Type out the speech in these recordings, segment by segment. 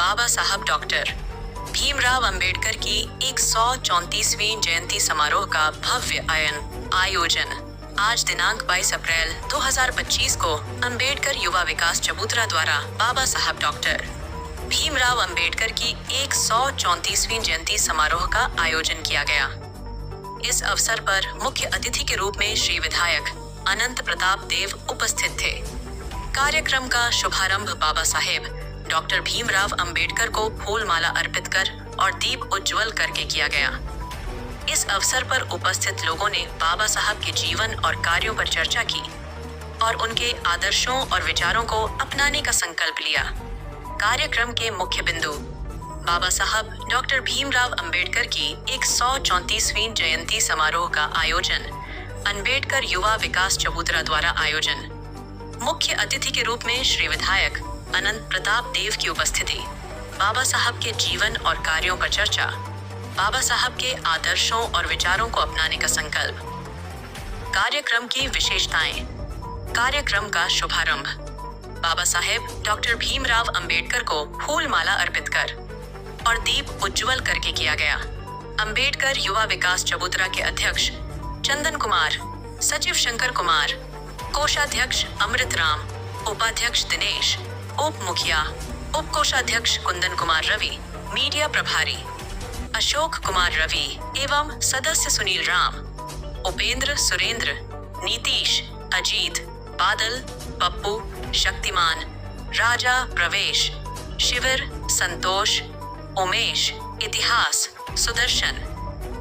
बाबा साहब डॉक्टर भीमराव अंबेडकर की 134वीं जयंती समारोह का भव्य आयोजन आज दिनांक 22 अप्रैल 2025 को अंबेडकर युवा विकास चबूतरा द्वारा बाबा साहब डॉक्टर भीमराव अंबेडकर की 134वीं जयंती समारोह का आयोजन किया गया। इस अवसर पर मुख्य अतिथि के रूप में श्री विधायक अनंत प्रताप देव उपस्थित थे। कार्यक्रम का शुभारंभ बाबा साहेब डॉक्टर भीमराव अंबेडकर को फूल माला अर्पित कर और दीप उज्जवल करके किया गया। इस अवसर पर उपस्थित लोगों ने बाबा साहब के जीवन और कार्यों पर चर्चा की और उनके आदर्शों और विचारों को अपनाने का संकल्प लिया। कार्यक्रम के मुख्य बिंदु बाबा साहब डॉक्टर भीमराव अंबेडकर की 134वीं जयंती समारोह का आयोजन अंबेडकर युवा विकास चबूतरा द्वारा आयोजन। मुख्य अतिथि के रूप में श्री विधायक अनंत प्रताप देव की उपस्थिति, बाबा साहब के जीवन और कार्यों पर चर्चा, बाबा साहब के आदर्शों और विचारों को अपनाने का संकल्प। कार्यक्रम की विशेषताएं। कार्यक्रम का शुभारंभ बाबा साहेब डॉक्टर भीमराव अंबेडकर को फूल माला अर्पित कर और दीप उज्जवल करके किया गया। अंबेडकर युवा विकास चबूतरा के अध्यक्ष चंदन कुमार, सचिव शंकर कुमार, कोषाध्यक्ष अमृत राम, उपाध्यक्ष दिनेश, उप मुखिया, उप कोषाध्यक्ष कुंदन कुमार रवि, मीडिया प्रभारी अशोक कुमार रवि एवं सदस्य सुनील राम, उपेंद्र, सुरेंद्र, नीतीश, अजीत, बादल, पप्पू, शक्तिमान, राजा, प्रवेश, शिविर, संतोष, उमेश, इतिहास, सुदर्शन,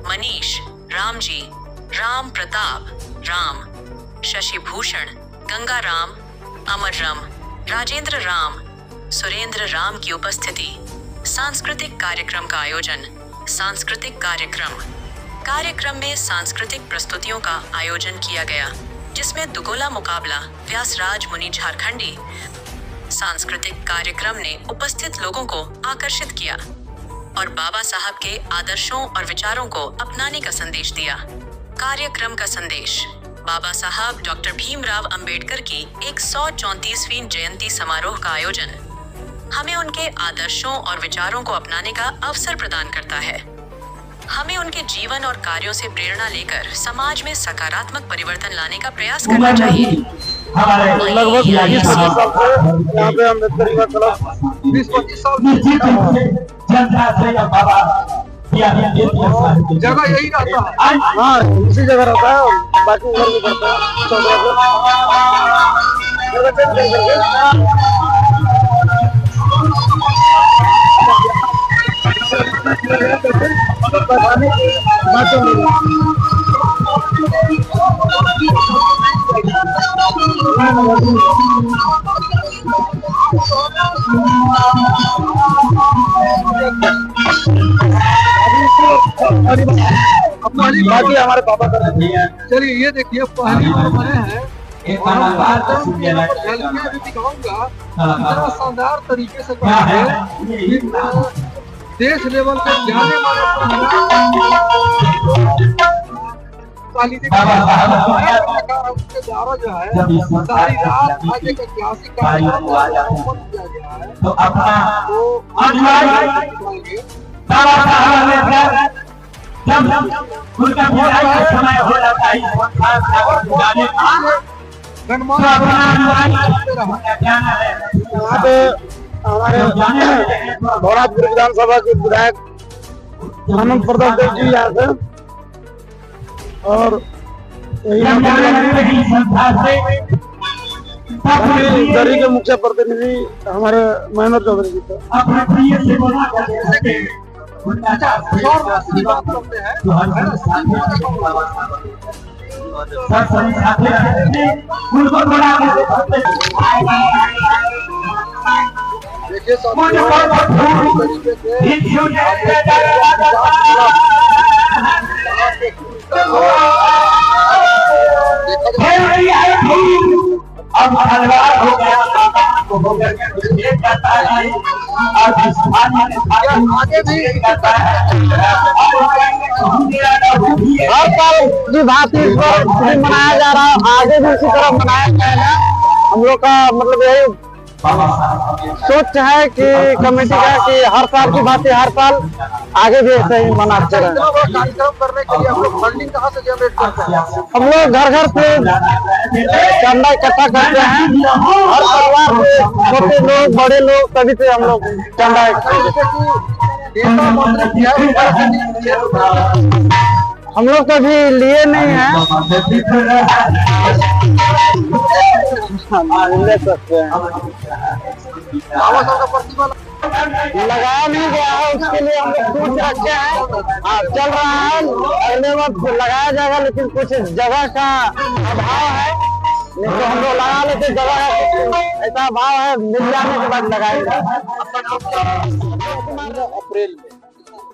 मनीष, रामजी, राम प्रताप, राम, शशि भूषण, गंगा राम, अमर राम, राजेंद्र राम, सुरेंद्र राम की उपस्थिति। सांस्कृतिक कार्यक्रम का आयोजन। सांस्कृतिक कार्यक्रम में सांस्कृतिक प्रस्तुतियों का आयोजन किया गया, जिसमें दुगोला मुकाबला व्यासराज मुनि झारखंडी। सांस्कृतिक कार्यक्रम ने उपस्थित लोगों को आकर्षित किया और बाबा साहब के आदर्शों और विचारों को अपनाने का संदेश दिया। कार्यक्रम का संदेश। बाबा साहब डॉक्टर भीमराव अंबेडकर की 134वीं जयंती समारोह का आयोजन हमें उनके आदर्शों और विचारों को अपनाने का अवसर प्रदान करता है। हमें उनके जीवन और कार्यों से प्रेरणा लेकर समाज में सकारात्मक परिवर्तन लाने का प्रयास करना चाहिए। लगभग 20 साल से यहाँ पे अम्बेडकर युवा क्लब 20-25 साल जगह यही रहता है। हाँ, इसी जगह रहता है और बाकी उधर भी करता बाकी हमारे पापा कर रहे हैं। चलिए ये देखिए पहली बार बने हैं भी दिखाऊंगा इतना शानदार तरीके से देश लेवल पे जाने वाले जो है सारी रात आज एक ऐतिहासिक कार्यक्रम किया गया है। तो अपना जब उनका समय हो जाता है यहाँ पे हमारे भौराजपुर विधानसभा के विधायक अनंत प्रताप देव जी यहाँ से और दरी के मुख्य प्रतिनिधि हमारे महेंद्र चौधरी जी थे। देखिए अब हलवार हो गया आगे भी हर साल भांति मनाया जा रहा है, आगे भी इसी तरह मनाया जाएगा। हम लोग का मतलब यही सोच है कि कमेटी का कि हर साल की बात है, हर साल आगे भी ऐसे ही मनाते रहे। इतना बड़ा कार्यक्रम करने के लिए हम लोग फंडिंग कहाँ से जनरेट करते हैं? हम लोग घर घर से चंदा इकट्ठा करते हैं, हर परिवार से, छोटे लोग बड़े लोग सभी से हम लोग चंदा इकट्ठा। जैसे कि नेता मंत्री हम लोग कभी लिए नहीं है, ले सकते हैं। बाबा साहब का प्रतिमा लगाया नहीं गया है, उसके लिए हम लोग सोच रखे हैं। चल रहा है, अगले वक्त लगाया जाएगा, लेकिन कुछ जगह का अभाव है, नहीं तो हम लोग लगा लेते। जगह ऐसा अभाव है, मिल जाने के बाद लगाएंगे। 15 अप्रैल में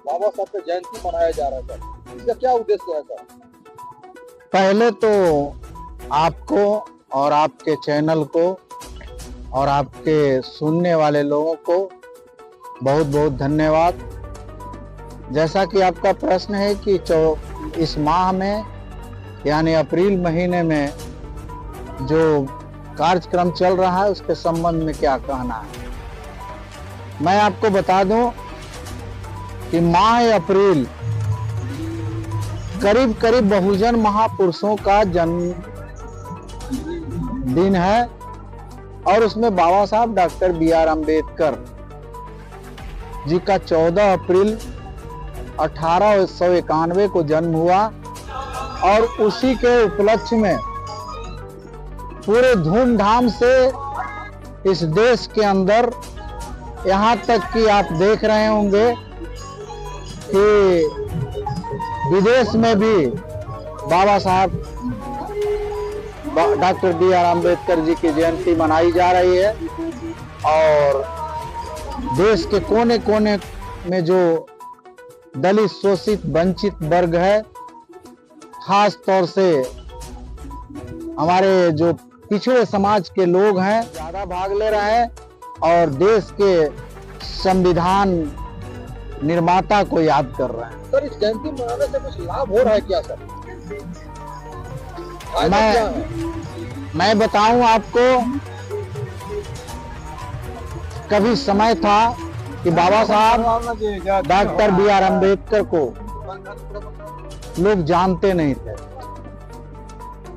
बाबा साहब की जयंती मनाया जा रहा था, इसका क्या उद्देश्य है सर? पहले तो आपको और आपके चैनल को और आपके सुनने वाले लोगों को बहुत बहुत धन्यवाद। जैसा कि आपका प्रश्न है कि इस माह में यानी अप्रैल महीने में जो कार्यक्रम चल रहा है उसके संबंध में क्या कहना है। मैं आपको बता दूं कि माह अप्रैल करीब करीब बहुजन महापुरुषों का जन्म दिन है और उसमें बाबा साहब डॉक्टर B.R. अम्बेडकर जी का 14 अप्रैल 1891 को जन्म हुआ और उसी के उपलक्ष्य में पूरे धूमधाम से इस देश के अंदर यहाँ तक कि आप देख रहे होंगे कि विदेश में भी बाबा साहब डॉक्टर B.R. अम्बेडकर जी की जयंती मनाई जा रही है और देश के कोने कोने में जो दलित शोषित वंचित वर्ग है, खास तौर से हमारे जो पिछड़े समाज के लोग हैं, ज्यादा भाग ले रहे हैं और देश के संविधान निर्माता को याद कर रहे हैं। सर, इस जयंती मनाने से कुछ लाभ हो रहा है क्या सर? मैं बताऊं आपको, कभी समय था कि बाबा साहब डॉक्टर B.R. अम्बेडकर को लोग जानते नहीं थे।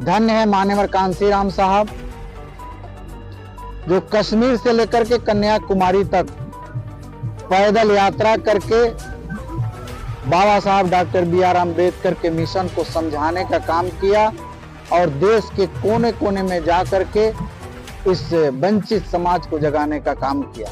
धन्य है मान्यवर कांशीराम साहब जो कश्मीर से लेकर के कन्याकुमारी तक पैदल यात्रा करके बाबा साहब डॉक्टर B.R. अम्बेडकर के मिशन को समझाने का काम किया और देश के कोने कोने में जा करके इस वंचित समाज को जगाने का काम किया।